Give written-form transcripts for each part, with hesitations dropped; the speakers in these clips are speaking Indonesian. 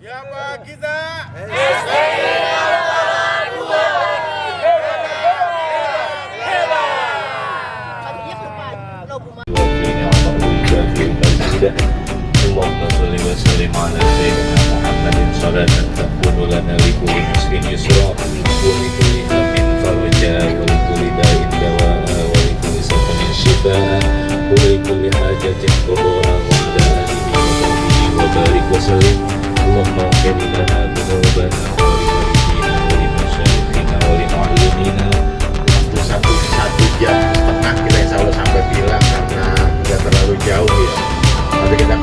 Siapa kita? اللهم صل وسلم على سيدنا محمد صلاة تكون لنا لكل مسكين يسرا ولكل هم فرجا ولكل داء دواء ولكل سقم شفاء ولكل حاجة قضاء وعلى آله وصحبه وبارك وسلم اللهم اغفر لنا ذنوبنا ولوالدينا ولمشايخنا ولمعلمينا. Waktu 1 jam setengah kita insya Allah sampai bilang karena nggak terlalu jauh ya. Tapi kita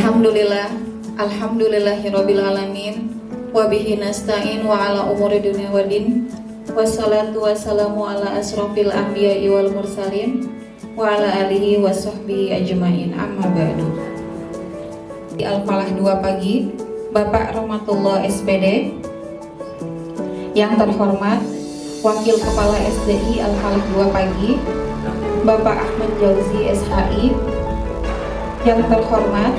Alhamdulillahirabbil alamin wa bihi nasta'in wa ala umuri dunya waddin wassalatu wassalamu ala asrofil anbiya'i wal mursalin wa ala alihi wa sahbihi ajma'in, amma ba'du. Di Al-Falah 2 pagi, Bapak Rahmatullah SPD, yang terhormat Wakil Kepala SDI Al-Falah 2 pagi, Bapak Ahmad Jauzi SHI, yang terhormat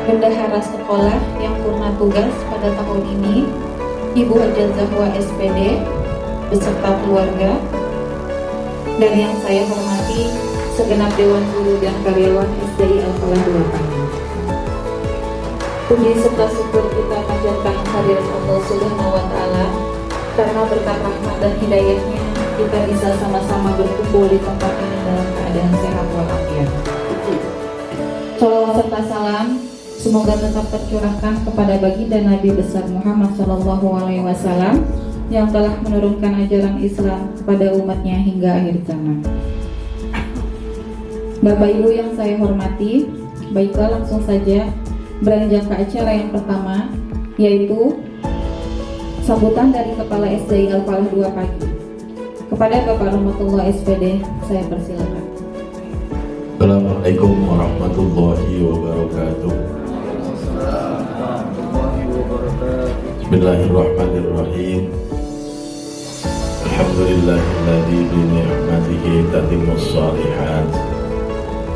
Bendahara Sekolah yang purna tugas pada tahun ini, Ibu Hajah Zahwa SPD beserta keluarga, dan yang saya hormati segenap Dewan Guru dan karyawan SDI Al-Falah 2 pagi. Puji serta syukur kita panjatkan kehadirat Allah Subhanahu wa Ta'ala, karena berkat rahmat dan hidayahnya kita bisa sama-sama berkumpul di tempat ini dalam keadaan sehat walafiat. Shalawat serta salam semoga tetap tercurahkan kepada baginda Nabi besar Muhammad SAW yang telah menurunkan ajaran Islam kepada umatnya hingga akhir zaman. Bapak Ibu yang saya hormati, baiklah langsung saja beranjak ke acara yang pertama, yaitu sambutan dari Kepala SDI Al-Falah 2 pagi. Kepada Bapak Rahmatullah SPD, saya persilakan. Assalamualaikum warahmatullahi wabarakatuh. Bismillahirrahmanirrahim. Alhamdulillahilladzi bi ni'matihi tatimmus shalihat.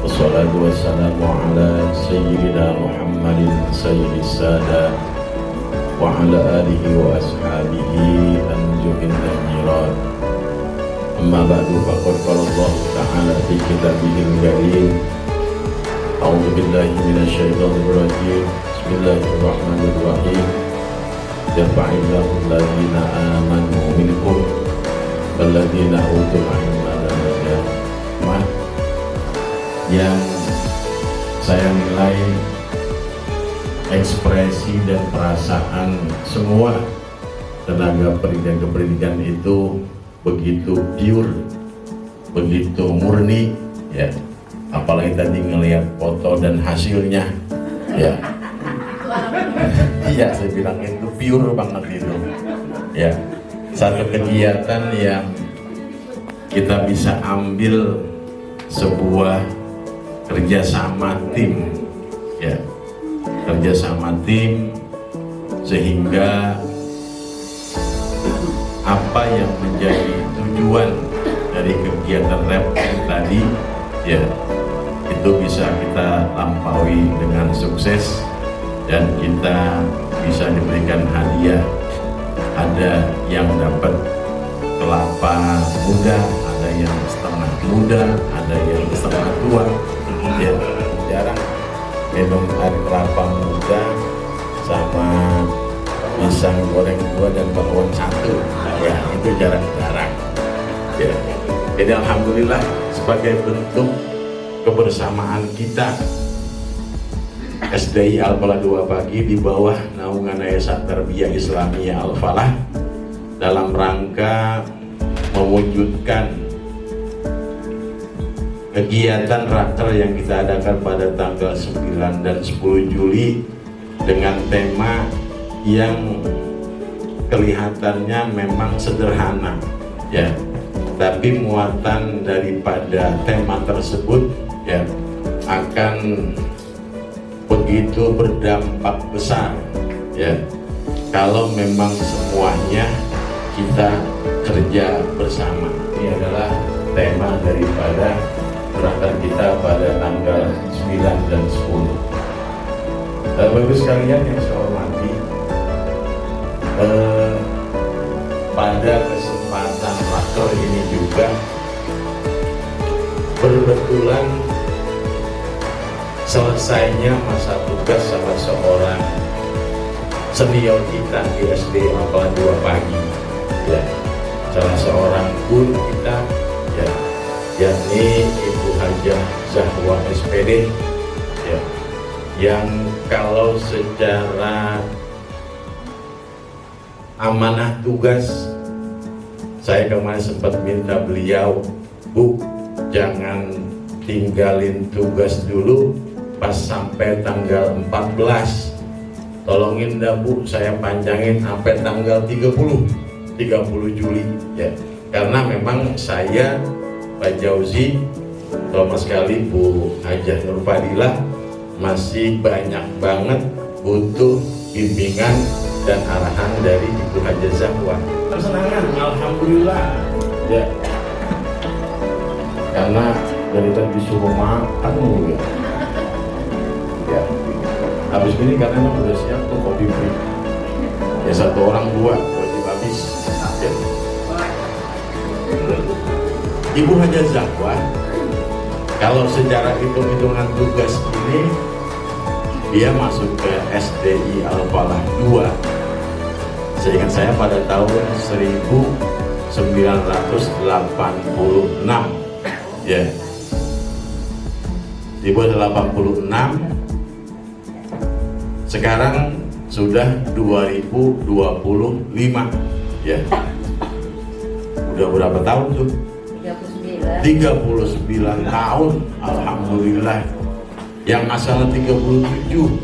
Wassalatu wassalamu ala sayyidina Muhammadin sayyidis sadat wa ala alihi wa ashabihi anjumin najirat. Amma ba'du, faqad qala Allah ta'ala fi kitabihil karim. A'udzu billahi minasyaitonir rajim. Bismillahirrahmanirrahim. Yarfa'illahu alladziina aamanu minkum walladziina utul 'ilma darajat. Yang saya nilai ekspresi dan perasaan semua tenaga pendidikan kependidikan itu begitu pure, begitu murni, ya. Apalagi tadi ngelihat foto dan hasilnya, ya. Iya, saya bilang itu pure banget itu, ya. Satu kegiatan yang kita bisa ambil sebuah kerjasama tim, ya, kerjasama tim sehingga apa yang menjadi tujuan dari kegiatan rap tadi, ya, itu bisa kita lampaui dengan sukses dan kita bisa diberikan hadiah. Ada yang dapat kelapa muda, ada yang setengah muda, ada yang setengah tua, ya. Jarang minum air kelapa muda sama pisang goreng 2 dan bakwan 1, ya, itu jarang-jarang, ya. Jadi alhamdulillah sebagai bentuk kebersamaan kita SDI Al-Falah 2 pagi di bawah naungan Yayasan Tarbiyah Islamiyah Al-Falah dalam rangka mewujudkan kegiatan raker yang kita adakan pada tanggal 9 dan 10 Juli dengan tema yang kelihatannya memang sederhana, ya, tapi muatan daripada tema tersebut, ya, akan begitu berdampak besar, ya, kalau memang semuanya kita kerja bersama. Ini adalah tema daripada gerakan kita pada tanggal 9 dan 10. Bapak Ibu sekalian yang saya hormati, pada kesempatan raker ini juga berbetulan selesainya masa tugas salah seorang senior kita di SD Al-Falah 2 pagi, ya, salah seorang guru kita, ya, yakni Ibu Hajah Zahwa SPD, ya, yang kalau secara amanah tugas saya kemarin sempat minta beliau, Bu, jangan tinggalin tugas dulu, pas sampai tanggal 14. Tolongin dah Bu, saya panjangin sampai tanggal 30 Juli ya. Karena memang saya, Pak Jauzi, terutama sekali Bu Hajah Nur Fadilah masih banyak banget butuh bimbingan dan arahan dari Ibu Hajah Zahwa. Kesenangan, alhamdulillah ya. Karena dari tadi disuruh makan ya. Ya. Habis ini karena memang udah siap tuh kopi free. Ya satu orang 2 wajib habis. Ya. Ibu Hajah Zahwa kalau secara hitung-hitungan tugas ini dia masuk ke SDI Al-Falah 2. Seingat saya pada tahun 1986 ya. 1986 sekarang sudah 2025 ya. Udah berapa tahun tuh? 39 tahun, alhamdulillah. Yang asal 37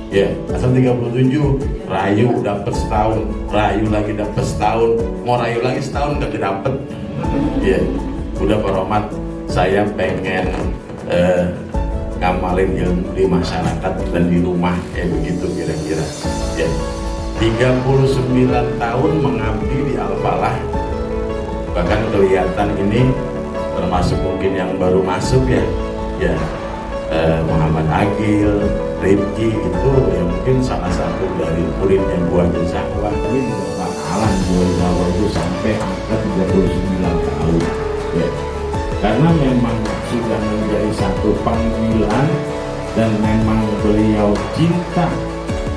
ya, asal 37 rayu dapat setahun, rayu lagi dapat setahun, mau rayu lagi setahun gak dapet ya. Udah Pak Rohmat, saya pengen ngamalin ilmu di masyarakat dan di rumah kayak begitu kira-kira ya. 39 tahun mengabdi di Al-Falah, bahkan kelihatan ini termasuk mungkin yang baru masuk ya Muhammad Agil, Rifki itu yang mungkin salah satu dari muridnya Bu Hajah Zahwa. Ini bakalan Bu Zahwa itu sampai angka 39 tahun ya. Karena memang sudah menjadi satu panggilan dan memang beliau cinta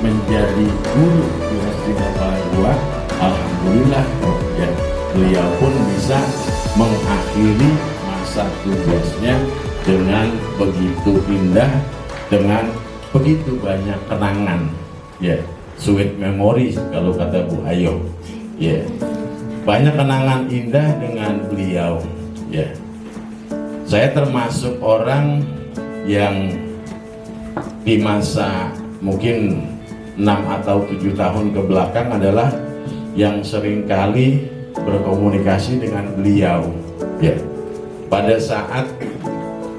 menjadi guru di Masjid Al-Falah. Alhamdulillah ya, beliau pun bisa mengakhiri masa tugasnya dengan begitu indah, dengan begitu banyak kenangan ya, sweet memories kalau kata Bu Ayo ya. Banyak kenangan indah dengan beliau ya. Saya termasuk orang yang di masa mungkin 6 atau 7 tahun ke belakang adalah yang seringkali berkomunikasi dengan beliau ya. Pada saat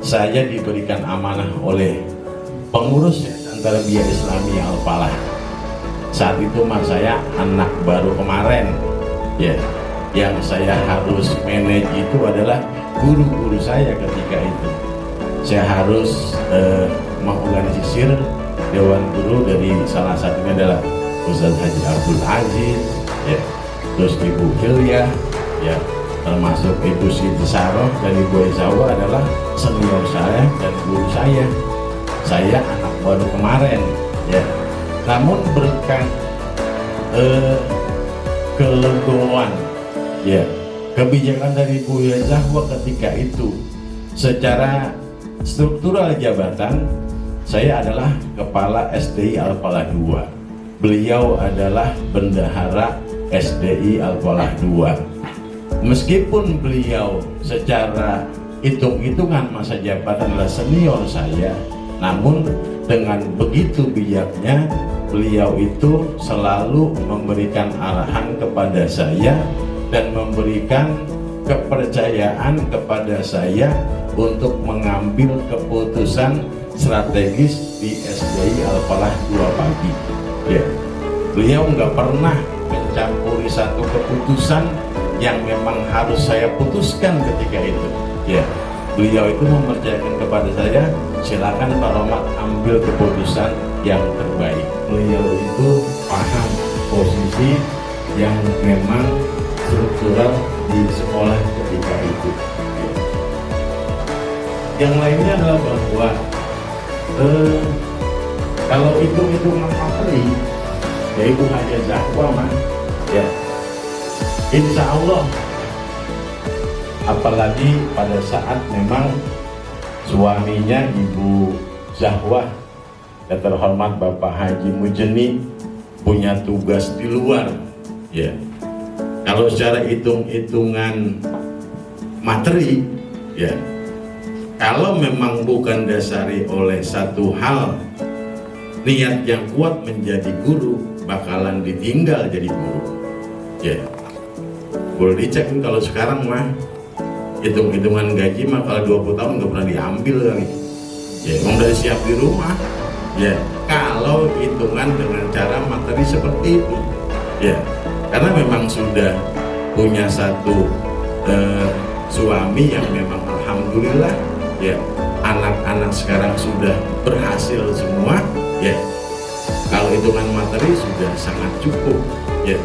saya diberikan amanah oleh pengurus antara Bia Islami Al-Falah, saat itu saya anak baru kemarin ya. Yang saya harus manage itu adalah guru-guru saya ketika itu. Saya harus mengorganisir dewan guru dari salah satunya adalah Ustaz Haji Abdul Aziz ya, terus Ibu Hilya ya, termasuk Ibu Siti Saroh dan Ibu Ezawa adalah senior saya dan guru saya. Saya anak baru kemarin ya. Namun berkat kelegoan ya, kebijakan dari Bu Hajah Zahwa ketika itu, secara struktural jabatan saya adalah kepala SDI Al-Falah 2, beliau adalah bendahara SDI Al-Falah 2. Meskipun beliau secara hitung-hitungan masa jabatan adalah senior saya, namun dengan begitu bijaknya beliau itu selalu memberikan arahan kepada saya dan memberikan kepercayaan kepada saya untuk mengambil keputusan strategis di SDI Al-Falah 2 pagi ya. Beliau nggak pernah mencampuri satu keputusan yang memang harus saya putuskan ketika itu ya. Beliau itu mempercayakan kepada saya, silakan Pak Rohmat ambil keputusan yang terbaik. Beliau itu paham posisi yang memang struktural di sekolah ketika itu. Yang lainnya adalah bahwa kalau hitung-hitungan materi ya Ibu Hajah Zahwa ya, insya Allah, apalagi pada saat memang suaminya Ibu Zahwa yang terhormat Bapak Haji Mujeni punya tugas di luar ya. Kalau secara hitung-hitungan materi ya, kalau memang bukan dasari oleh satu hal, niat yang kuat menjadi guru, bakalan ditinggal jadi guru. Ya, boleh dicek kalau sekarang mah hitung-hitungan gaji mah kalau 20 tahun nggak pernah diambil kali. Ya, emang udah siap di rumah. Ya, kalau hitungan dengan cara materi seperti itu. Ya, karena memang sudah punya satu suami yang memang alhamdulillah, ya, anak-anak sekarang sudah berhasil semua. Ya, kalau hitungan materi sudah sangat cukup. Ya,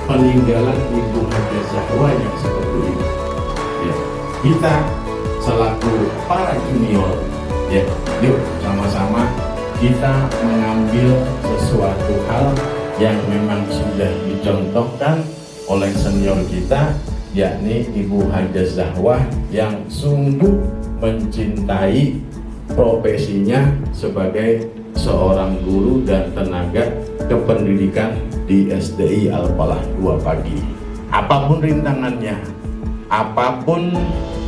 peninggalan Ibu Haja Zahwa yang seperti ini. Ya, kita selaku para junior, ya, yuk sama-sama kita mengambil sesuatu hal yang memang sudah dicontohkan oleh senior kita, yakni Ibu Haja Zahwa yang sungguh mencintai profesinya sebagai seorang guru dan tenaga kependidikan di SDI Al-Falah 2 Pagi. Apapun rintangannya, apapun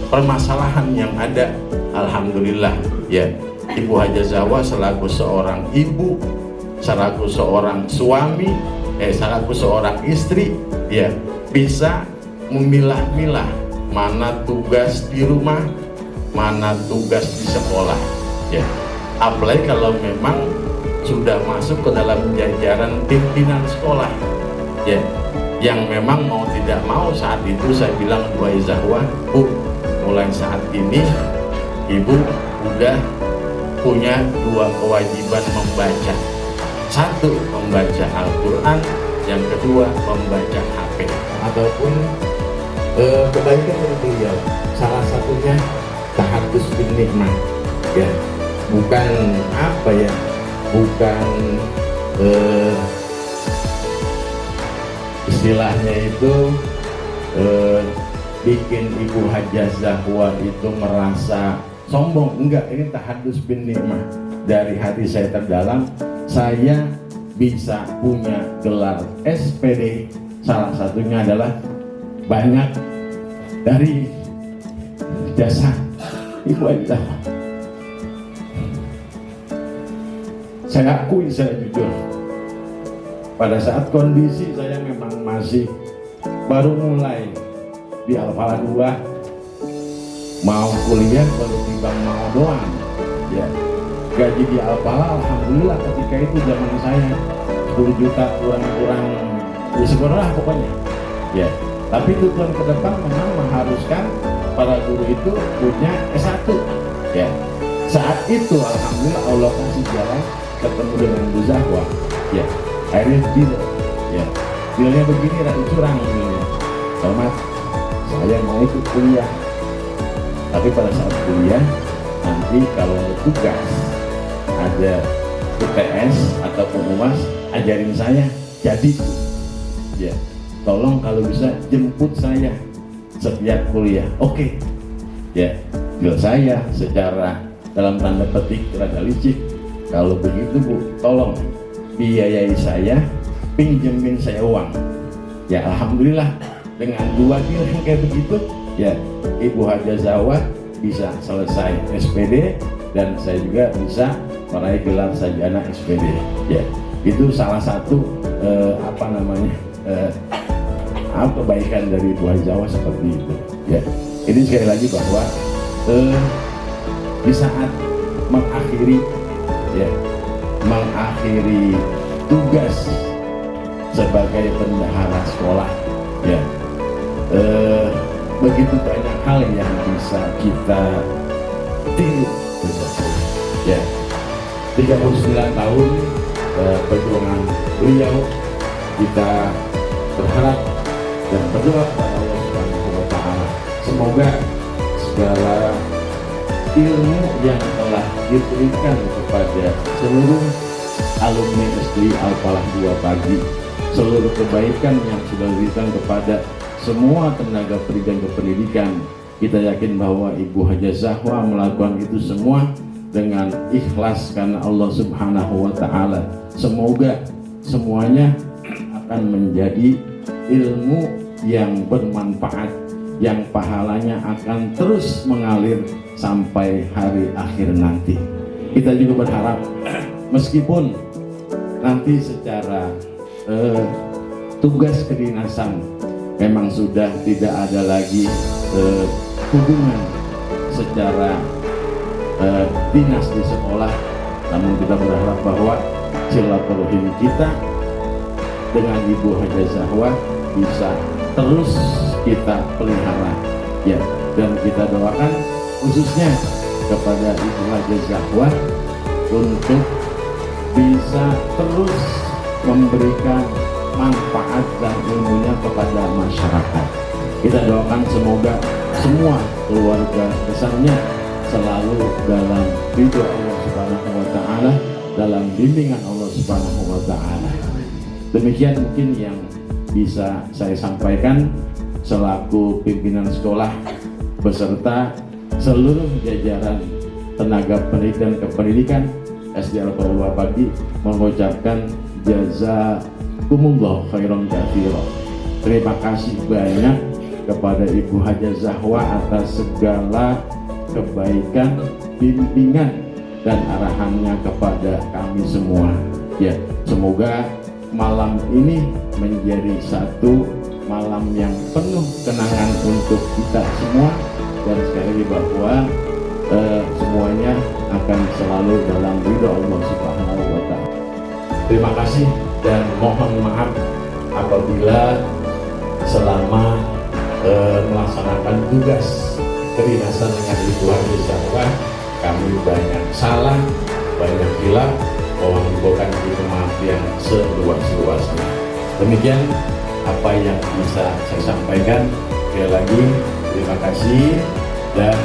permasalahan yang ada, alhamdulillah, ya, Ibu Haja Zahwa selaku seorang ibu, selaku seorang suami, selaku seorang istri, ya, bisa memilah-milah mana tugas di rumah, mana tugas di sekolah. Ya, apalagi kalau memang sudah masuk ke dalam jajaran pimpinan sekolah, ya, yang memang mau tidak mau saat itu saya bilang Bu Zahwa, Bu, mulai saat ini Ibu udah punya 2 kewajiban membaca. Satu, membaca Al-Quran, yang kedua membaca HP ataupun kebaikan dari beliau. Salah satunya tahadus bin nikmah, ya, bukan apa ya, bukan istilahnya itu bikin Ibu Haja Zahwa itu merasa sombong, enggak. Ini tahadus bin nikmah dari hati saya terdalam. Saya bisa punya gelar SPD, salah satunya adalah banyak dari jasa Ibu Haja Zahwa. Saya akui, saya jujur, pada saat kondisi saya memang masih baru mulai di Al-Falah 2, mau kuliah baru timbang mau doang, ya. Gaji di Al-Falah alhamdulillah ketika itu zaman saya 10 juta kurang-kurang, ya sebenarnya pokoknya, ya. Tapi tujuan ke depan memang mengharuskan para guru itu punya S1, ya. Saat itu alhamdulillah Allah kasih jalan ketemu dengan Bu Zahwa, ya. Akhirnya deal, ya. Dealnya begini, rada curang dealnya. Selamat, saya mau ikut kuliah, tapi pada saat kuliah nanti kalau tugas ada UTS ataupun UAS, ajarin saya, jadi, ya, tolong kalau bisa jemput saya setiap kuliah. Oke, ya. Deal saya secara dalam tanda petik rada licik, kalau begitu Bu, tolong biayai saya, pinjemin saya uang. Ya, alhamdulillah dengan 2 deal yang kayak begitu, ya, Ibu Haja Zahwa bisa selesai SPD dan saya juga bisa meraih gelar sarjana SPD. Ya, itu salah satu kebaikan dari Ibu Haja Zahwa seperti itu. Ya, ini sekali lagi bahwa di saat mengakhiri tugas sebagai bendahara sekolah, ya, begitu banyak hal yang bisa kita tiru, ya. 39 tahun perjuangan beliau, kita berharap dan berdoa kepada Allah Subhanahu wa Ta'ala, semoga segala ilmu yang telah diberikan kepada seluruh alumni SDI Al-Falah 2 Pagi, seluruh kebaikan yang sudah diberikan kepada semua tenaga pendidikan kependidikan, kita yakin bahwa Ibu Haja Zahwa melakukan itu semua dengan ikhlas karena Allah Subhanahu wa Ta'ala. Semoga semuanya akan menjadi ilmu yang bermanfaat yang pahalanya akan terus mengalir sampai hari akhir nanti. Kita juga berharap meskipun nanti secara tugas kedinasan memang sudah tidak ada lagi hubungan secara dinas di sekolah, namun kita berharap bahwa silaturahim kita dengan Ibu Hajah Zahwa bisa terus kita pelihara ya, dan kita doakan khususnya kepada Ibu Hajah Zahwa untuk bisa terus memberikan manfaat dan ilmunya kepada masyarakat. Kita doakan semoga semua keluarga besarnya selalu dalam ridho Allah Subhanahu wa Ta'ala, dalam bimbingan Allah Subhanahu wa Ta'ala. Demikian mungkin yang bisa saya sampaikan selaku pimpinan sekolah beserta seluruh jajaran tenaga pendidikan kependidikan SD Al-Qur'an Pagi mengucapkan jazakumullah khairan katsira. Terima kasih banyak kepada Ibu Hajah Zahwa atas segala kebaikan, bimbingan dan arahannya kepada kami semua. Ya, semoga malam ini menjadi satu malam yang penuh kenangan untuk kita semua, dan sekali lagi bahwa semuanya akan selalu dalam ridho Allah Subhanahu wa Ta'ala. Terima kasih dan mohon maaf apabila selama melaksanakan tugas kedinasan dengan Ibu Hajah Zahwa kami banyak salah, banyak hilaf, mohon dibukakan pintu maaf yang seluas-luasnya. Demikian apa yang bisa saya sampaikan. Sekali lagi terima kasih dan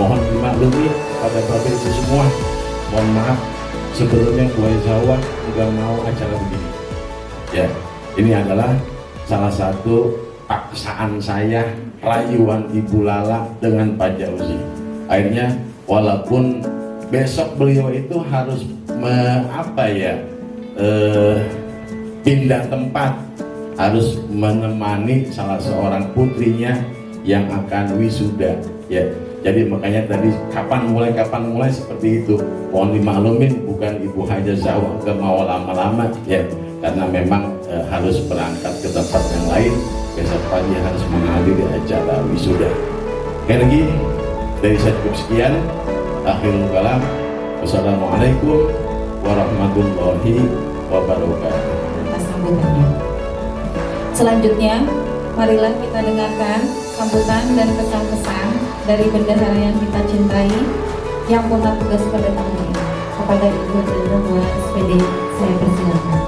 mohon dimaklumi pada bapak ibu semua. Mohon maaf sebelumnya Bu Hajah Zahwa juga mau acara begini. Ya, ini adalah salah satu paksaan saya, rayuan Ibu Lala dengan Pak Jauzi. Akhirnya walaupun besok beliau itu harus pindah tempat, harus menemani salah seorang putrinya yang akan wisuda ya. Jadi makanya tadi kapan mulai seperti itu. Mohon dimaklumin, bukan Ibu Hajah Zahwa ke mau lama-lama ya, karena memang harus berangkat ke tempat yang lain. Besok pagi harus menghadiri acara wisuda. Sekali lagi dari saya cukup sekian. Akhirul kalam. Wassalamualaikum warahmatullahi wabarakatuh. Sambutannya. Selanjutnya, marilah kita dengarkan sambutan dan pesan-pesan dari bendahara yang kita cintai yang punya tugas pada tahun ini. Kepada Ibu Hajah Zahwa SPD, saya persilakan.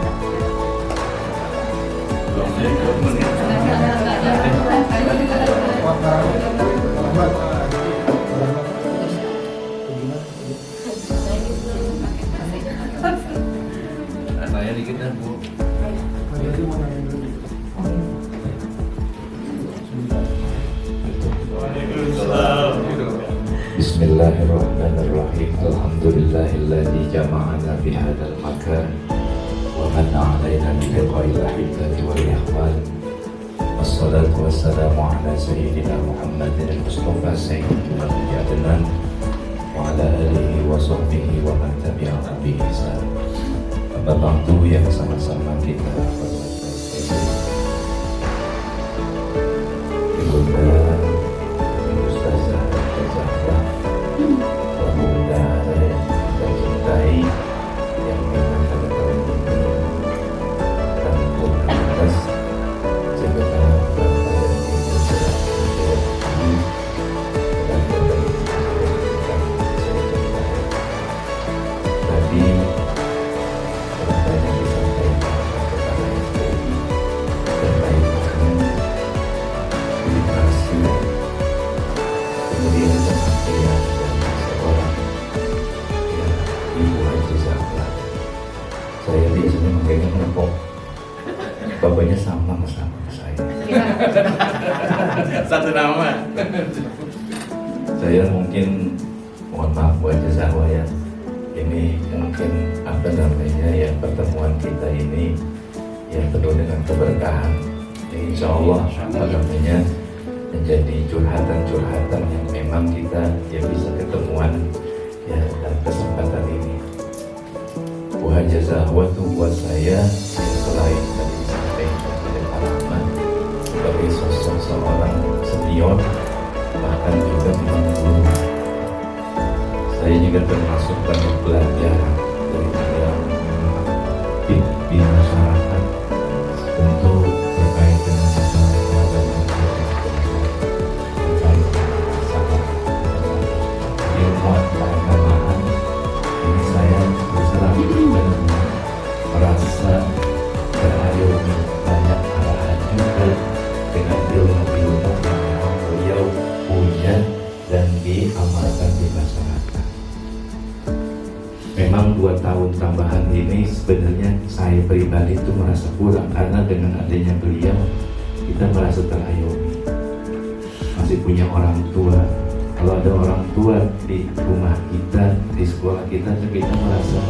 Saya dikit dah, Bu. Bismillahirrahmanirrahim. Alhamdulillahilladzi jama'ana fi hadzal makan wa manna 'alaina bi liqa'il ahibati wal ikhwan. Wassalatu wassalamu ala sayyidina Muhammadin al-Mustafa sayyidil adnan wa ala alihi wa sahbihi wa man tabi'ahu bi ihsan. Apa bangtu yang sama-sama kita hormati. Ibunda Ustazah Zahwa, pemuda yang kita cintai, yang memang pada tahun ini rampung atas segenap bangsa dan ibu sudah menjadi dan berbagi yang saya cintai. Tadi apa yang disampaikan kepada SPI terkait dengan literasi, kemudian kepastian dan seorang ya, Ibu Hajah Zahwa. Saya biasanya makanya menepok bapaknya sama saya. Satu nama. Saya mungkin mohon maaf Bu Hajah Zahwa ya. Ini mungkin ya pertemuan kita ini yang penuh dengan keberkahan. Insya Allah menjadi curhatan-curhatan yang memang kita bisa ketemuan dalam kesempatan ini. Wahajazahwa itu buat saya selain tadi disampaikan oleh Pak Rahman sebagai sosok seorang senior, bahkan juga menjadi guru. Saya juga termasuk banyak belajar dari beliau di masyarakat, tentu terkait dengan masalah keagamaan, terkait dengan masalah ilmuwan keagamaan. Ini saya berserah benar-benar merasa terayomi banyak arahan juga dengan ilmu-ilmu yang memang beliau punya dan diamalkan di masyarakat. Memang 2 tahun tambahan ini sebenarnya saya pribadi itu merasa kurang, karena dengan adanya beliau kita merasa terayomi. Masih punya orang tua. Kalau ada orang tua di rumah kita, di sekolah kita merasa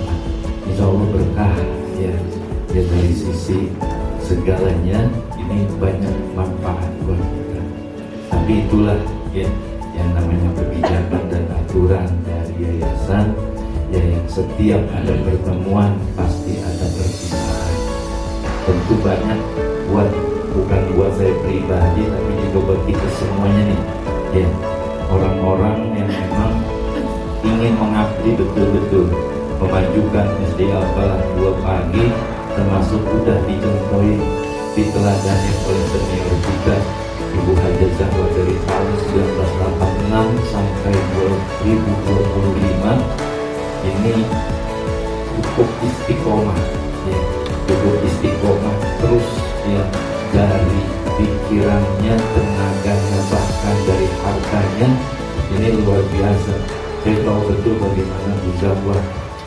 insya Allah berkah ya dari sisi segalanya ini banyak manfaat buat kita. Tapi itulah ya yang namanya kebijakan dan aturan dari yayasan. Ya, yang setiap ada pertemuan pasti ada perpisahan. Tentu banyak bukan buat saya pribadi, tapi juga buat kita semuanya nih. Ya, orang-orang yang memang ingin mengabdi betul-betul, memajukan SD Al-Falah 2 pagi, termasuk sudah dicontohi diteladani oleh senior kita Ibu Hajazahwa dari tahun 1986 sampai 2025. Ini cukup istiqomah ya, cukup istiqomah terus ya, dari pikirannya, tenaganya, bahkan dari hartanya. Ini luar biasa. Saya tahu betul bagaimana Bu Zahwa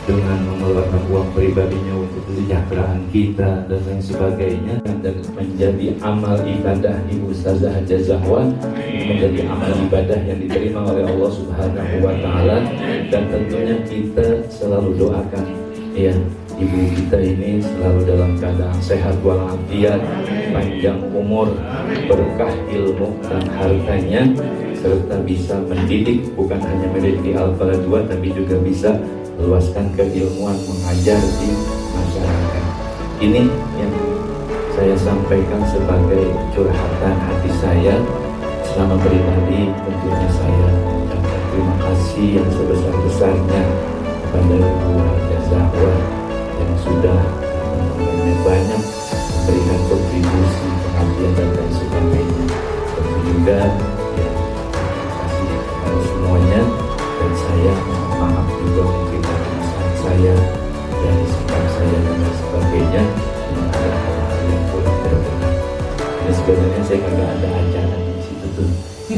dengan mengeluarkan uang pribadinya untuk kesejahteraan kita dan lain sebagainya, dan menjadi amal ibadah Ibu Ustazah Hajazahwa menjadi amal ibadah yang diterima oleh Allah Subhanahu wa Ta'ala. Dan tentunya kita selalu doakan ya ibu kita ini selalu dalam keadaan sehat walafiat, panjang umur, berkah ilmu dan hartanya, serta bisa mendidik, bukan hanya mendidik di Al-Falah 2 tapi juga bisa meluaskan keilmuan, mengajar di masyarakat. Ini yang saya sampaikan sebagai curhatan hati saya. Selama pribadi tentunya saya mengucapkan terima kasih yang sebesar-besarnya kepada Ibu Hajazahwa yang sudah banyak memberikan kontribusi, pengabdian dan lain sebagainya. Tentu juga ya, terima kasih kepada semuanya, dan saya mohon maaf juga mungkin dari kesalahan saya, dari sikap saya dan lain sebagainya, dengan ada hal-hal yang kurang berkenan. Ini sebenarnya saya kagak ada ajaran di situ tuh.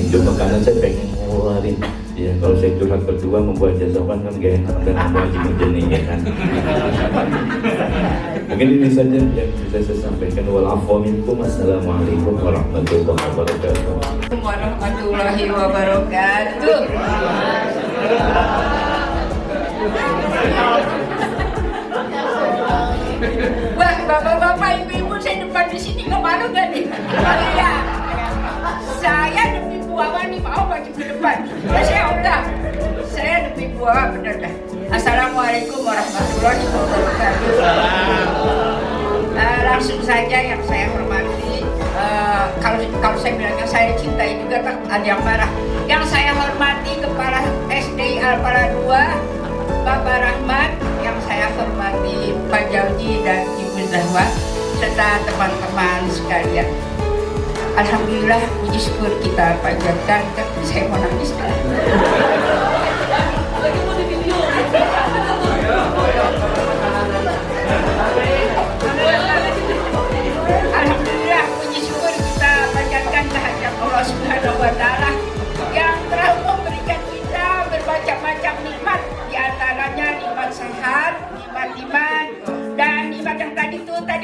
Cuma karena saya pengen ngeluarin. Ya kalau saya curhat berdua membuat jazawan kan gak enak dan membuat jenis ya kan. Mungkin ini saja yang bisa saya sampaikan. Walafuminkum. Assalamualaikum warahmatullahi wabarakatuh. Warahmatullahi wabarakatuh. Wah, bapak-bapak, ibu-ibu, saya depan di sini kemana gak nih? Ya, saya demi buah nih mau baju ke depan. Ya saya demi buah bener dah. Assalamualaikum warahmatullahi wabarakatuh. Langsung saja yang saya hormati, kalau saya bilangnya saya cintai juga tak ada yang marah. Yang saya hormati Kepala SD Al-Falah 2 Bapak Rahmat, yang saya hormati Pak Jauji dan Ibu Zahwa, serta teman-teman sekalian. Alhamdulillah, puji syukur kita panjatkan. Saya mau nangis. Alhamdulillah, puji syukur kita panjatkan kehadirat Allah Subhanahu wa Ta'ala yang telah memberikan kita bermacam-macam nikmat, di antaranya nikmat sehat, nikmat iman, dan nikmat yang tadi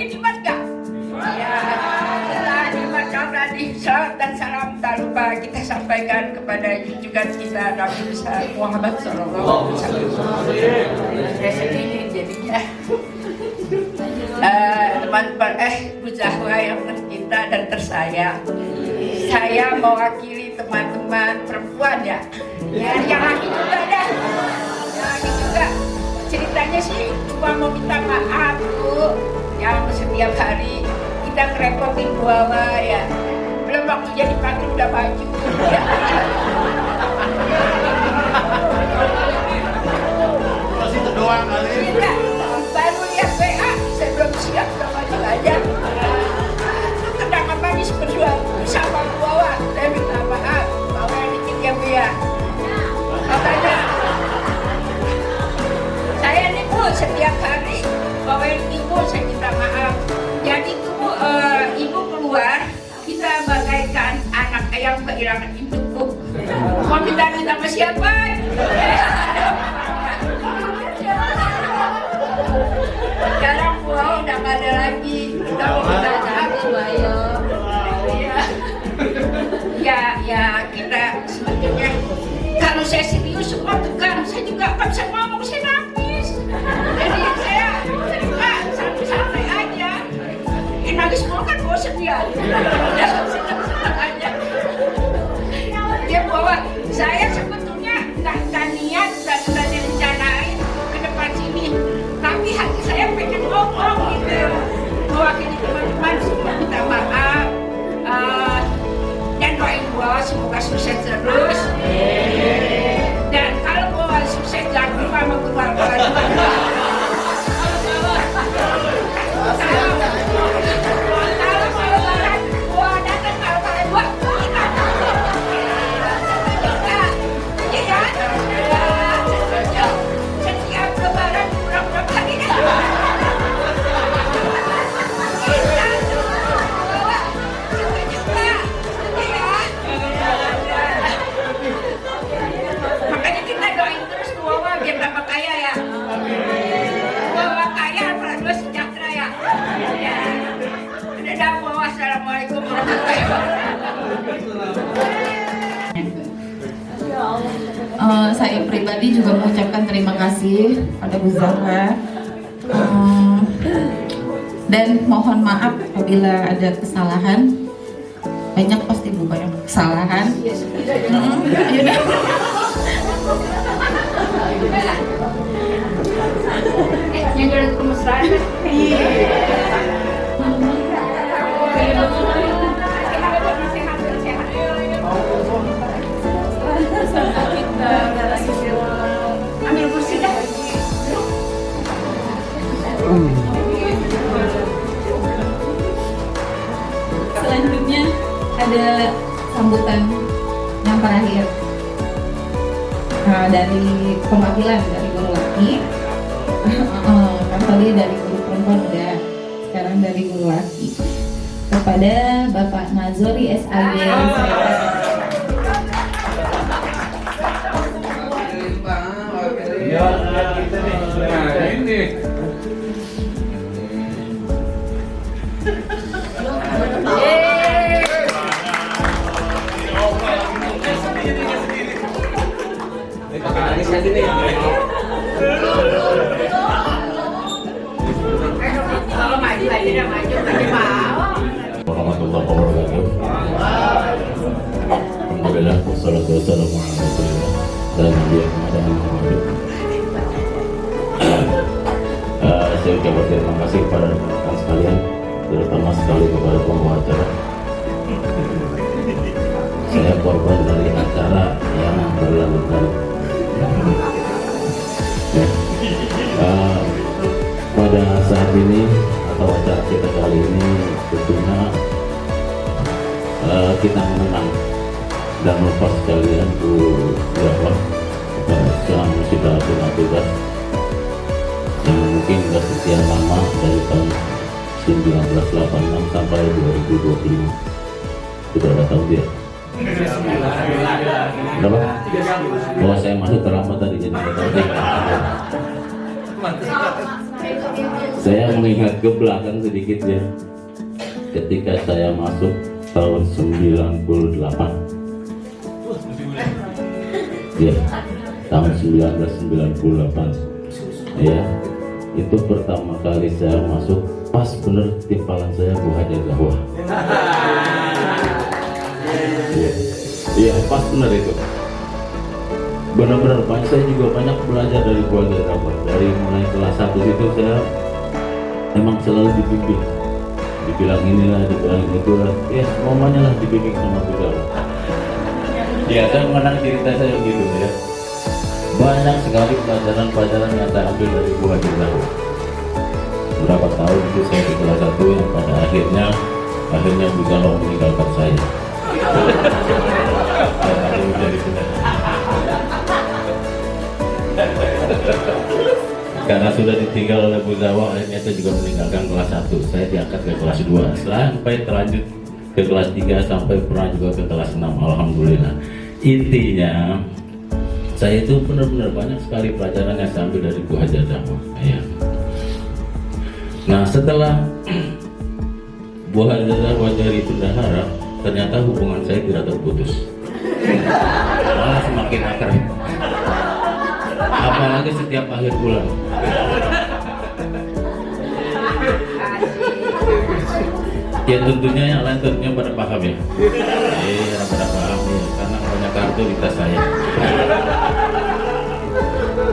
nikmat gak? Ya, setelah nikmat yang tadi, salam dan salam tak lupa kita sampaikan kepada junjungan kita Nabi besar Muhammad SAW. Saya sedih jadinya. Teman-teman Bu Zahwa yang tercinta dan tersayang, saya mewakili teman-teman perempuan ya. Yang laki juga dah. Yang laki juga. Ceritanya sih cuma mau minta maaf Bu, yang setiap hari kita ngerepotin Bu Wawa ya. Belum waktunya dipanggil udah maju. Ya. Masih itu doang kali. Kita baru lihat WA, saya belum siap udah maju aja. Lu kenapa manis berdua sama Bu Wawa? Saya minta maaf, Wawa yang dikit ya Bu ya. Makanya saya nih Bu, setiap hari bawain Ibu saya minta maaf. Jadi Bu, Ibu keluar, kita bagaikan anak ayam kehilangan induk Bu. Mau minta sama siapa? Sekarang Bu udah gak ada lagi. Kita mau minta maaf Bayo. Ya kita sebetulnya kalau saya serius semua tegang, saya juga nggak bisa ngomong, saya nangis. Jadi saya terima santai-santai aja. Nangis semua kan bosan ya. Ya senang-senang aja. Dia bahwa saya sebetulnya nggak niat dan udah direncanain ke depan sini, tapi hati saya pengen ngomong gitu, mewakili teman-teman semua minta maaf. Dan doain bahwa semoga sukses terus. Dan kalau bahwa sukses jangan lupa sama keluarga. Saya pribadi juga mengucapkan terima kasih pada Bu Zahra dan mohon maaf apabila ada kesalahan. Banyak pasti Bu banyak kesalahan. Yang ada kemesraan. Ambil kursi dah. Selanjutnya ada sambutan yang terakhir dari pemanggilan dari guru laki. Kan tadi dari guru perempuan udah, sekarang dari guru laki kepada Bapak Nazori SAG. Ya, kita nih. Nah, ini. Kalau maju aja dah maju, tapi mau. Warahmatullahi wabarakatuh. Alhamdulillah, wassalatu wassalamu ala rasulillah dan Nabi Muhammad. Saya ucapkan terima kasih kepada rekan sekalian, terutama sekali kepada pembawa acara. Saya korban dari acara yang berlarut-larut. Pada saat ini atau acara kita kali ini tentunya kita mengenang dan melepas sekalian Bu Jafar yang sudah punya tugas yang mungkin sudah sekian lama dari tahun 1986 sampai 2025 sudah ada tahun dia. Berapa? Oh, saya masuk terlambat tadi jadi nggak tahu deh. Saya mengingat ke belakang sedikit ya. Ketika saya masuk tahun 98. Ya, tahun 1998. Ya, itu pertama kali saya masuk pas bener timpalan saya Bu Hajar Gawah. Iya, pas benar itu. Benar-benar banyak, saya juga banyak belajar dari keluarga Dapat. Dari mulai kelas 1 itu saya memang selalu dibimbing. Dibilang inilah, dibilang itulah. Ya, semuanya lah dibimbing sama Budawa. Ya, saya mengenang cerita saya gitu ya. Banyak sekali pelajaran-pelajaran yang saya ambil dari Bu Haji Zahwa. Berapa tahun itu saya di kelas 1 yang pada akhirnya Bu Zahwa meninggalkan saya. Dan akhirnya menjadi benar. Karena sudah ditinggal oleh Bu Zahwa, akhirnya saya juga meninggalkan kelas 1. Saya diangkat ke kelas 2 sampai terlanjut ke kelas 3 sampai pernah juga ke kelas 6. Alhamdulillah. Intinya saya itu benar-benar banyak sekali pelajaran yang saya ambil dari Bu Haji Zahwa ya. Nah, setelah Bu Haji Zahwa jadi bendahara, ternyata hubungan saya tidak terputus, malah semakin akrab, apalagi setiap akhir bulan. Ya tentunya yang lain tentunya pada paham ya. Pada paham ya, karena banyak kartu di tas saya.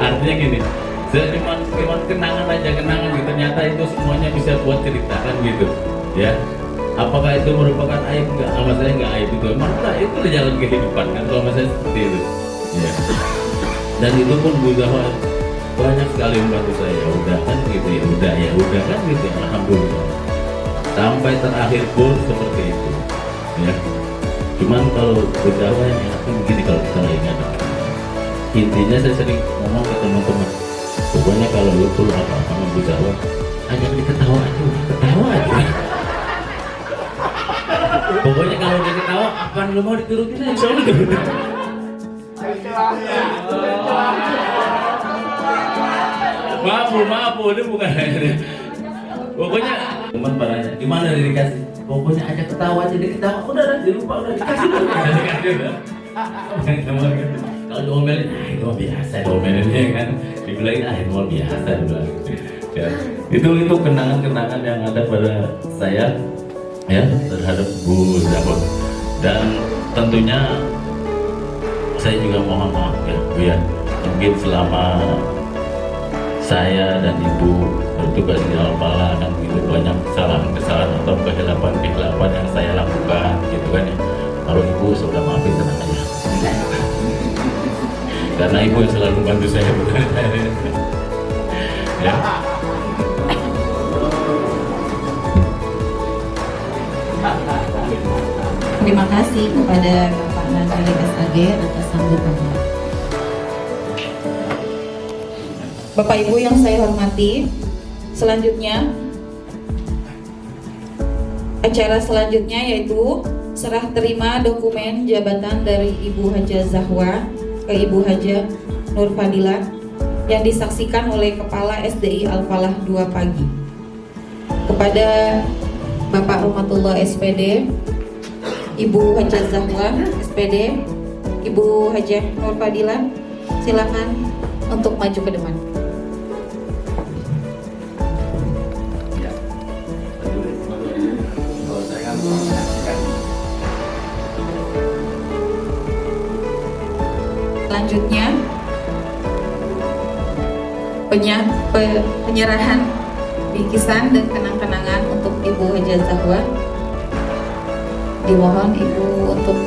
Artinya gini, saya cuma kenangan aja, kenangan gitu. Ternyata itu semuanya bisa buat ceritakan gitu, ya. Apakah itu merupakan aib? Enggak, sama saya enggak aib itu. Maka itu jalan kehidupan kan, kalau saya seperti itu. Ya. Dan itu pun Bu Zahwa banyak sekali membantu saya. Ya udah kan gitu ya, udah kan gitu. Alhamdulillah. Sampai terakhir pun seperti itu. Ya. Cuman kalau Bu Zahwa yang enaknya begini kalau kita ingat. Intinya saya sering ngomong ke teman-teman, pokoknya kalau lu perlu apa-apa sama Bu Zahwa, ajak dia ketawa aja. Pokoknya kalau dia ketawa, apaan lu mau diturutin aja, soalnya diturutin. Maaf, ini bukan. Pokoknya teman barangnya, gimana dikasih? Pokoknya ajak ketawa aja, dia ketawa, udah lupa, udah dikasih. Kalau diomelin, itu biasa diomelinnya kan, dibilangin itu biasa dibilang. Ya, itu kenangan-kenangan yang ada pada saya ya terhadap Bu Zahwa. Dan tentunya saya juga mohon maaf ya Bu ya, mungkin selama saya dan Ibu bertugas di Al-Falah dan begitu banyak kesalahan atau kehilapan yang saya lakukan gitu kan ya. Kalau Ibu sudah maafin, tenang aja. Karena Ibu yang selalu membantu saya ya. Terima kasih kepada Bapak Nazari SAG atas sambutannya. Bapak Ibu yang saya hormati, selanjutnya acara selanjutnya yaitu serah terima dokumen jabatan dari Ibu Haja Zahwa ke Ibu Haja Nur Fadilah yang disaksikan oleh Kepala SDI Al-Falah 2 pagi. Kepada Bapak Rohmatullah SPD, Ibu Haja Zahwa SPD, Ibu Haja Nur Fadilah, silakan untuk maju ke depan. Selanjutnya penyerahan bikisan dan kenang-kenangan untuk Ibu Haja Zahwa. Dimohon Ibu untuk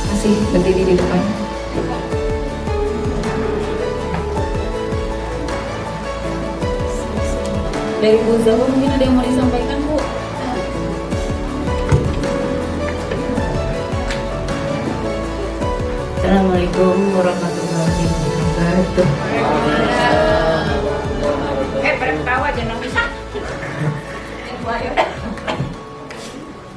masih berdiri di depan. Dari Bu Zahwa mungkin ada yang mau disampaikan, Bu? Assalamualaikum warahmatullahi wabarakatuh. Bertawa jangan bisa.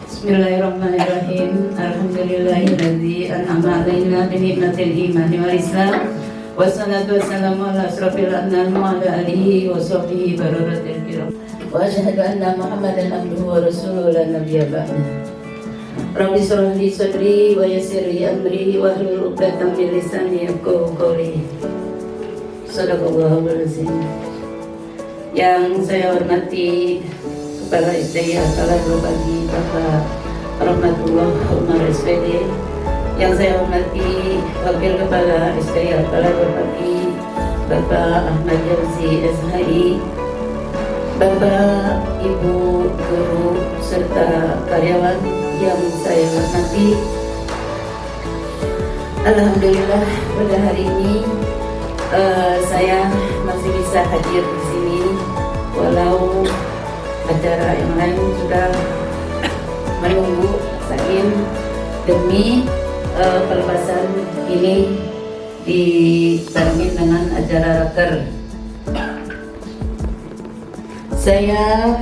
Bismillahirrahmanirrahim. Alhamdulillahilladzi an'ama 'alaina bi ni'matil imani wal islam. Wassalatu wassalamu ala asrofil anam wa ala alihi wa sahbihi bararatil kiram. Wa asyhadu anna Muhammadan abduhu wa rasuluhu la nabiyya ba'da. Rabbi shrah li sadri wa yassir li amri wa hlul 'uqdatam min lisani yafqahu qawli. Shadaqallahul azim. Yang saya hormati Kepala SDI Al-Falah 2 pagi Bapak Rahmatullah Umar SPD, Yang saya hormati Wakil Kepala SKI Al-Falah Bupati Bapak Ahmad Jauzi SHI, Bapak, Ibu, guru, serta karyawan yang saya hormati. Alhamdulillah pada hari ini saya masih bisa hadir di sini walau acara yang lain sudah menunggu saking demi pelepasan ini dibarengin dengan acara raker. Saya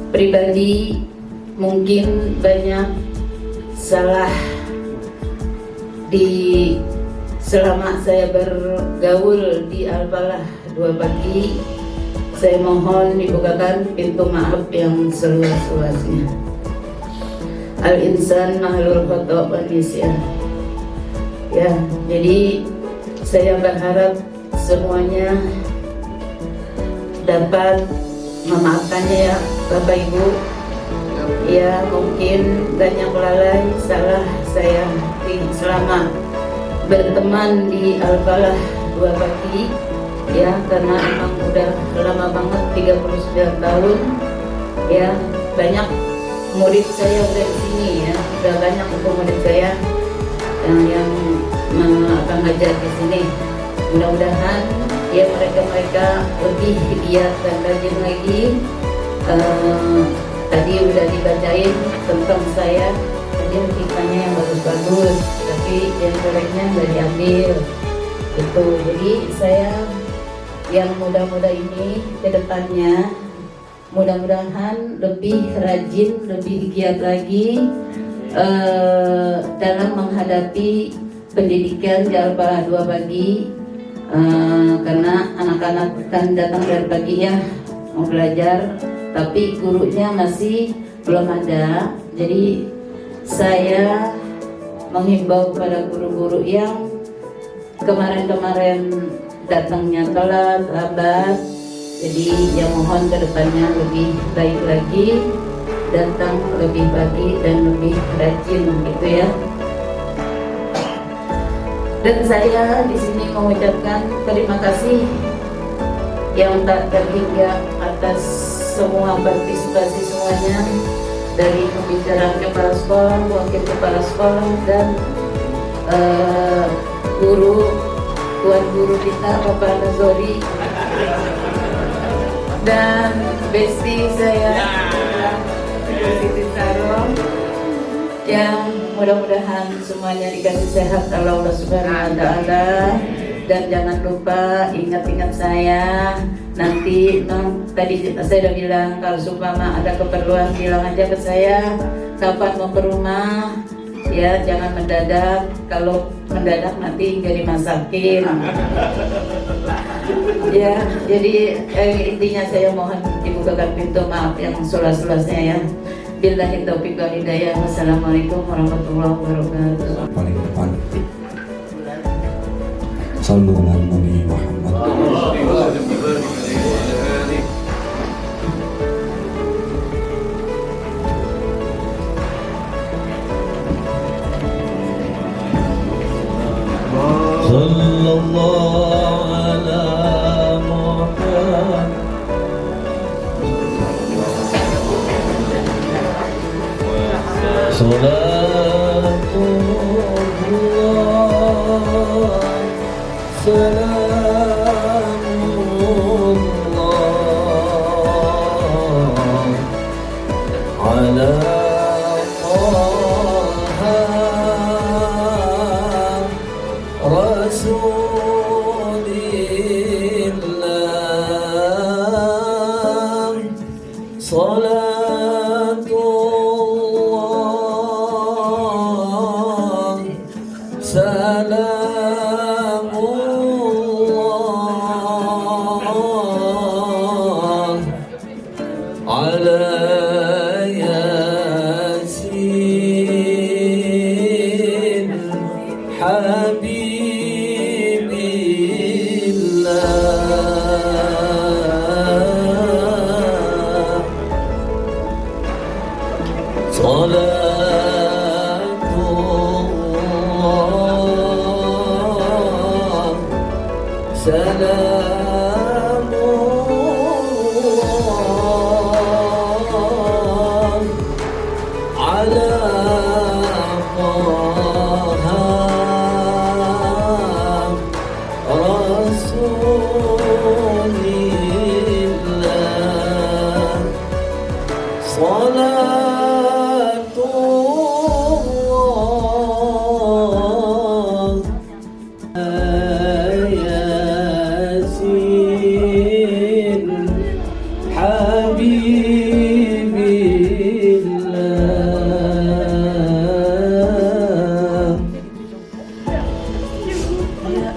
pribadi mungkin banyak salah selama saya bergaul di Al-Falah 2 Pagi. Saya mohon dibukakan pintu maaf yang seluas-luasnya. Al-insan mahlul khata' wa nisyan. Ya, jadi saya berharap semuanya dapat memaafkannya ya Bapak Ibu. Ya, mungkin banyak lalai salah saya selama berteman di Al-Falah 2 Pagi ya, karena emang udah lama banget 39 tahun ya. Banyak murid saya udah di sini ya, udah banyak untuk murid saya yang akan ngajar di sini. Mudah-mudahan ya mereka lebih giat dan rajin lagi. Tadi udah dibacain tentang saya, tadi hikmahnya yang bagus-bagus, tapi yang jeleknya nggak diambil itu. Jadi saya yang muda-muda ini ke depannya mudah-mudahan lebih rajin, lebih giat lagi dalam menghadapi pendidikan di Al-Falah 2 Pagi, karena anak-anak kan datang dari pagi ya mau belajar, tapi gurunya masih belum ada. Jadi saya menghimbau kepada guru-guru yang kemarin-kemarin datangnya telat, lambat, jadi yang mohon ke depannya lebih baik lagi, datang lebih pagi dan lebih rajin gitu ya. Dan saya di sini mengucapkan terima kasih yang tak terhingga atas semua partisipasi semuanya, dari pembicaraan kepala sekolah, wakil kepala sekolah, dan tuan guru kita Bapak Nazori, dan besti saya Siti Sarong, yang mudah-mudahan semuanya dikasih sehat oleh Allah Subhanahu wa Ta'ala. Dan jangan lupa ingat-ingat saya nanti. Tadi saya udah bilang kalau supaya ada keperluan bilang aja ke saya kapan mau ke rumah ya, jangan mendadak. Kalau mendadak nanti nggak dimasakin ya. Jadi intinya saya mohon dibukakan pintu maaf yang seluas-luasnya ya. Billahi taufiq wal hidayah. Wassalamualaikum warahmatullahi wabarakatuh. Paling depan Sallu ala Nabi Muhammad. Sallallahu ala Muhammad. Salatullah salamullah ala Taha Rasulillah. Salatullah salamullah ala Yasin Habibillah. Salatullah سلام الله على طه رسول الله صلاة الله ياسين حبيب الله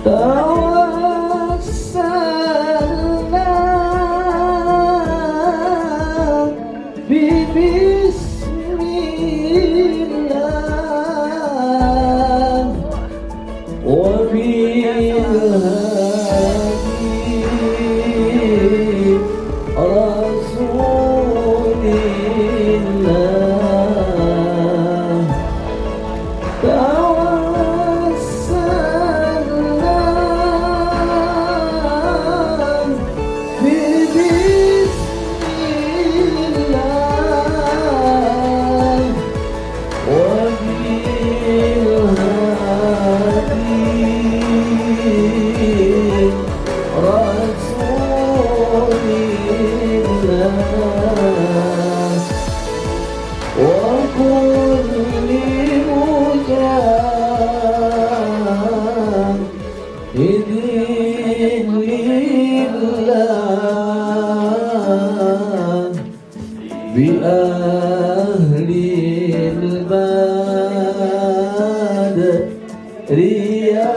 توسلنا ببسم الله وبالهادي رسول الله توسلنا ببسم الله وبالهادي رسول الله وكل مجاهد لله بأهل البدر يا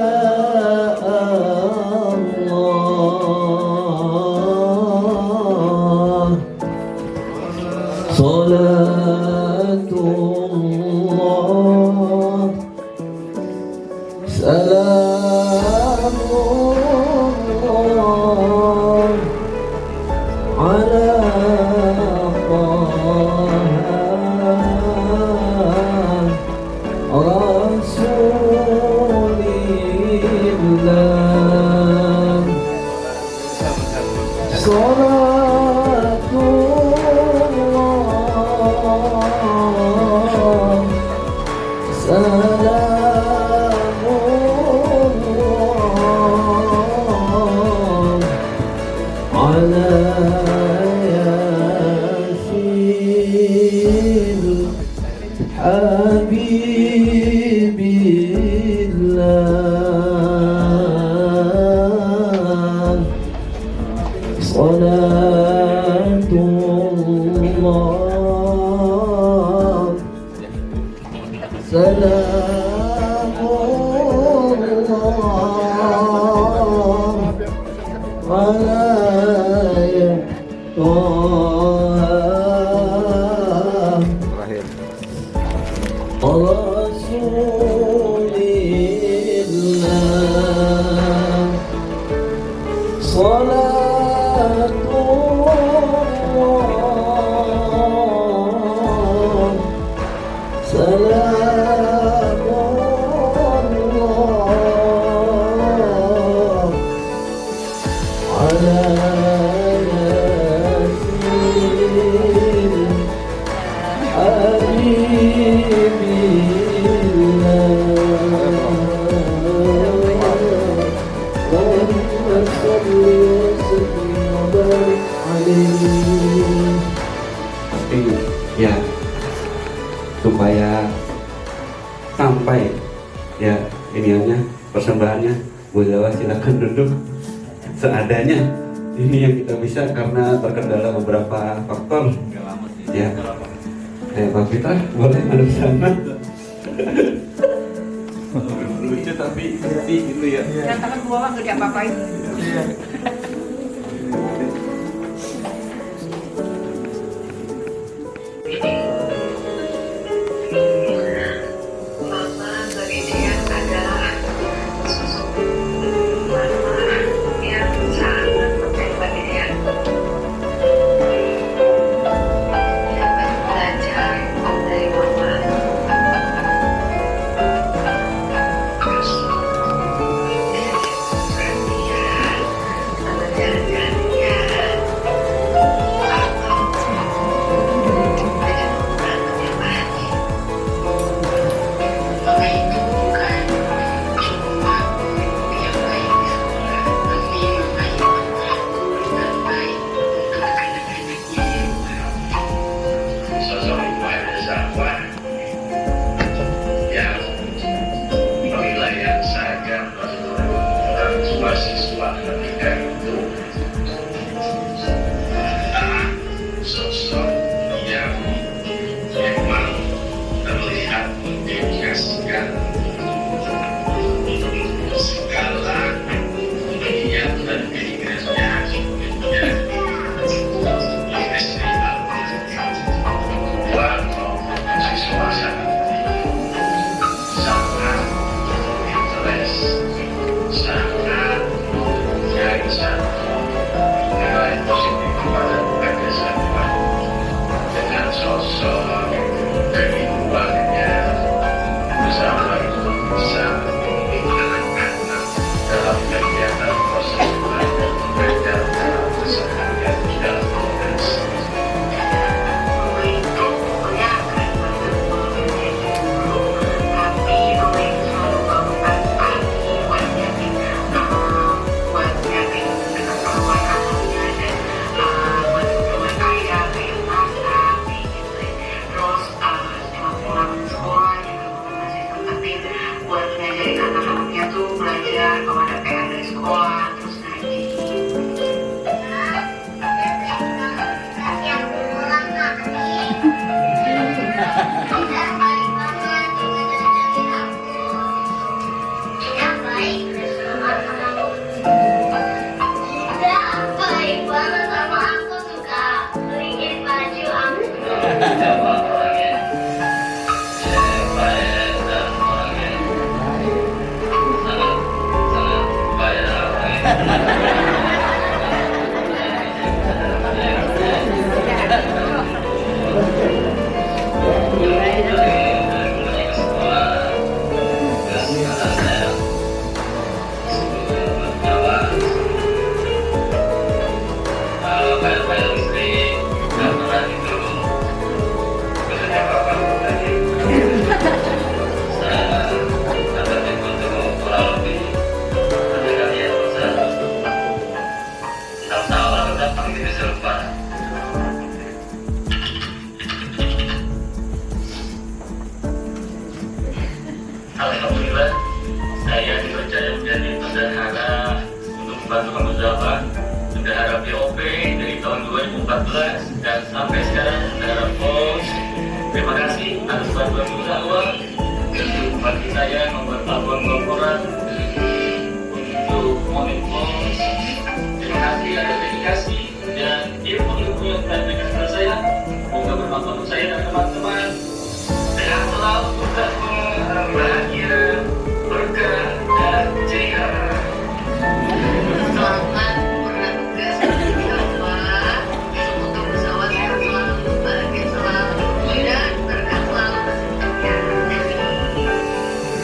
الله صلاة الله سلام الله على طه رسول الله صلاة الله سلام الله على ياسين حبيب الله صلاة الله سلام الله على طه رسول الله صلاة الله سلام الله على ياسين حبيب ya supaya sampai ya iniannya persembahannya Bu Jawa silakan duduk seadanya. Ini yang kita bisa karena terkendala beberapa faktor ya. Pak Fitra boleh ada sana. Lucu tapi sedih gitu ya. Yang tangan dua nggak diapa-apain. Mama bagi dia adalah sosok mama yang sangat penting bagi dia. Dia banyak belajar dari mama. Terus dia perhatian 2015 dan sampai sekarang saudara Pos. Terima kasih atas bantuan Allah untuk bagi saya membuat laporan untuk Monik Pos. Terima kasih atas dedikasi dan ilmu yang telah diberikan kepada saya. Semoga bermanfaat untuk saya dan teman-teman. Sehat selalu, sukses, bahagia, berkah dan ceria. Selamat bertugas di Allah untuk pesawat sehat selalu, bahagia selalu, dan berkah selalu rezekinya.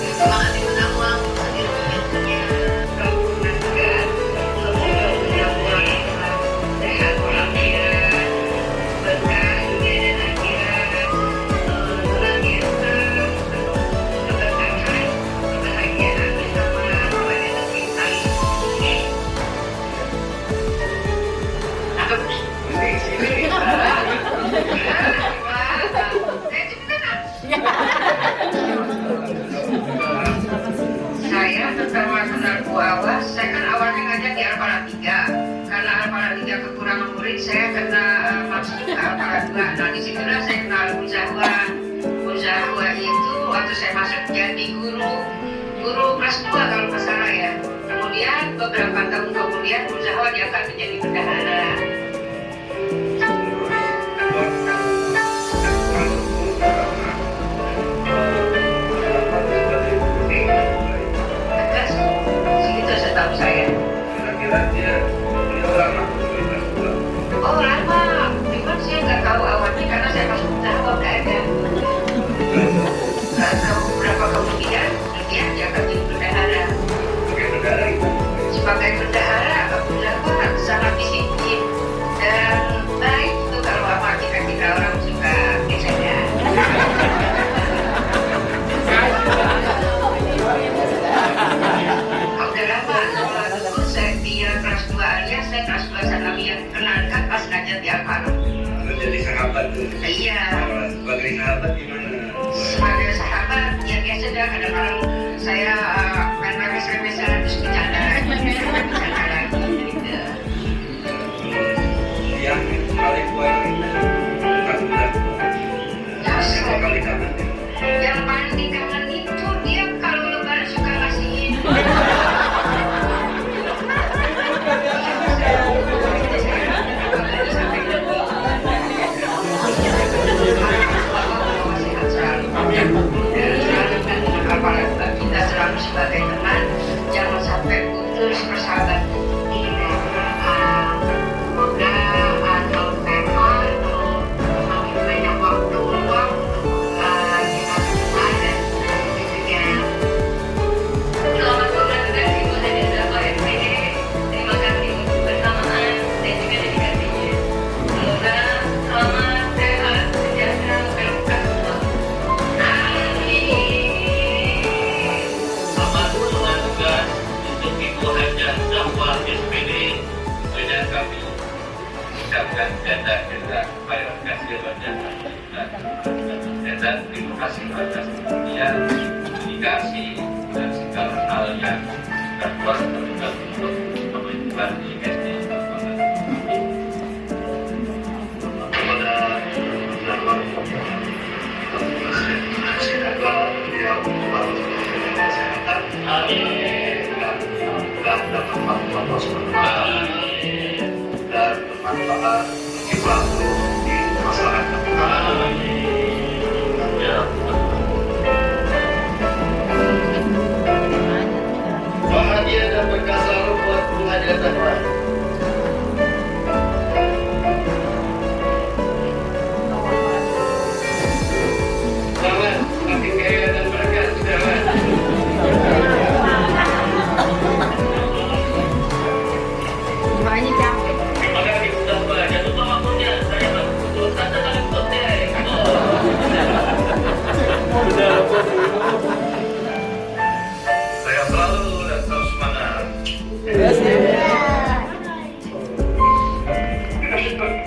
Terima kasih kepada Allah segala-galanya. Sempurnakan semoga beliau selalu sehat walafiat, berkah dunia dan akhirat, senantiasa penuh keberkahan, kebahagiaan bersama keluarga kita. Saya bersama saudaraku Awas, saya kan awalnya ngajak di Alpara 3. Karena Alpara 3 kekurangan murid, saya kena masuk ke Alpara 2. Nah disitulah saya kenal Bu Zahwa. Bu Zahwa itu waktu saya masuk jadi guru kelas 2 kalau nggak salah ya. Kemudian beberapa tahun kemudian Bu Zahwa diangkat menjadi bendahara. Tegas, segitu setahu saya. Oh lama, cuman saya nggak tahu awalnya karena saya masuk Bu Zahwa nggak ada. Nggak tahu berapa kemudian dia diangkat jadi bendahara. Sebagai bendahara, Abu Zahwa sangat disiplin dan baik itu kalau sama kita orang suka biasanya. Udah lama, setelah dulu dia kelas 2 alias saya kelas 2 Sanawiyah. Kenalkan pas ngajar di Alpara. Jadi sahabat tuh. Iya. Sebagai sahabat gimana? Sebagai sahabat, ya biasa dah kadang-kadang saya main remes-remesan terus bercanda lagi gitu. Yang paling kuat Ya, berapa kali kangen? yang paling dikangen itu dia kalau lebaran suka ngasihin. Kita selalu sebagai teman, jangan sampai putus persahabatan. Semoga atau sehat, makin banyak waktu luang kita semua dan juga selamat berbulan Ibu dan Bapak SPD. Terima kasih untuk kebersamaan dan juga dedikasinya. Semoga selamat, sehat, sejahtera, berkah semua. Selamat bertugas untuk Ibu Hajah Zahwa SPD dan kami ucapkan janda terima kasih dan terima kasih atas perhatian, dedikasi dan segala hal yang terbuat untuk pemerintahan di SD. Dan bermanfaat bagi pelaku di masyarakat. Bahagia dan berkah selalu buat keluarga Zahwa. Selamat, makin kaya dan berkah selamat. Banyak capek. Terima kasih sudah belajar. Tutup waktunya. Saya butuh tanda tangan konten. Saya selalu dan terus semangat.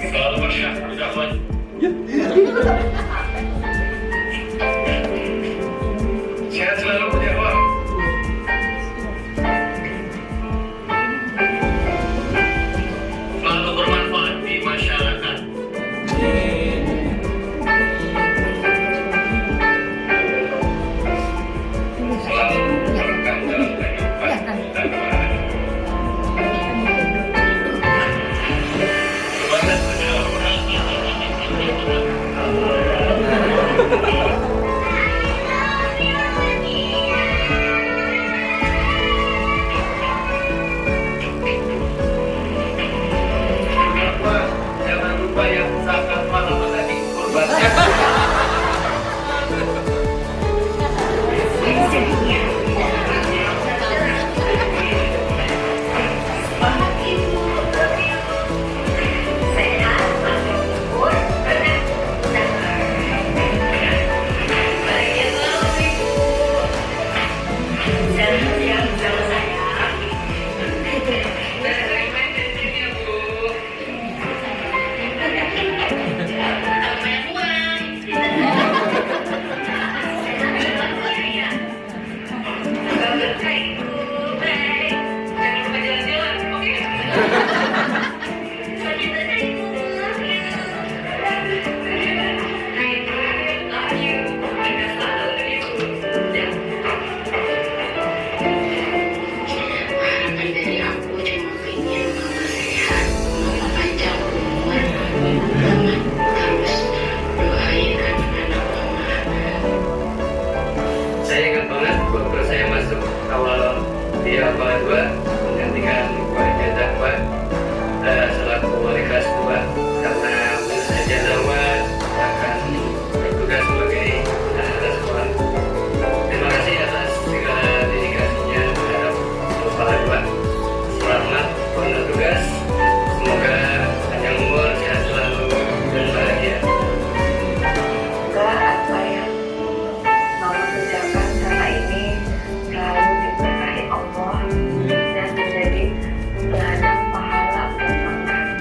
Selalu bersyukur Zahwa. Sehat selalu Bu Zahwa. Selalu bermanfaat di masyarakat. 2 menggantikan wali jazah 2 selaku wali kelas 2 karena beliau saja lewat akan bertugas sebagai atas sekolah. Terima kasih atas segala dedikasinya terhadap kepala 2. Selamat bertugas. Semoga panjang umur, sehat selalu dan bahagia. Semoga apa yang Mama kerjakan selama ini selalu diberkahi Allah dan menjadi ladang pahala bermanfaat.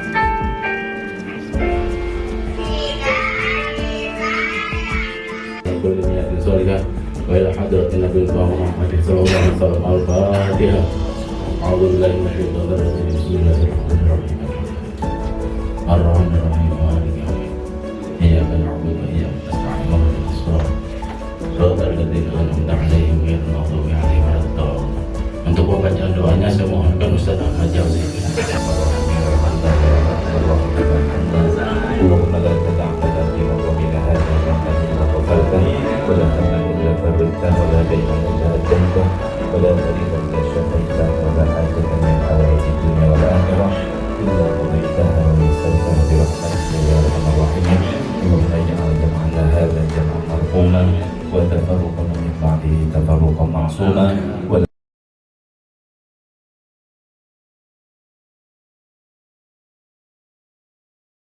كل نية صالحة وإلى حضرة النبي محمد صلى الله عليه وسلم الفاتحة. أعوذ بالله من الشيطان الرجيم. بسم الله الرحمن الرحيم. الرحمن الرحيم مالك يوم الدين. إياك نعبد وإياك نستعين اهدنا الصراط الذين أنعمت عليهم غير المغضوب عليهم ولا الضالين. Untuk pembacaan doanya saya mohonkan Ustaz Ahmad Jauzi. اللهم لا تدع لنا في مقامنا هذا ذنبا الا غفرته ولا هما الا فرجته ولا دينا الا اتيته ولا مريضا الا شفيته ولا حاجه من حوائج الدنيا والاخره الا قضيتها ويسرتها برحمتك يا ارحم الراحمين. اللهم اجعل جمعنا هذا جمعا مرحوما وتفرقنا من بعده تفرقا معصوما ولا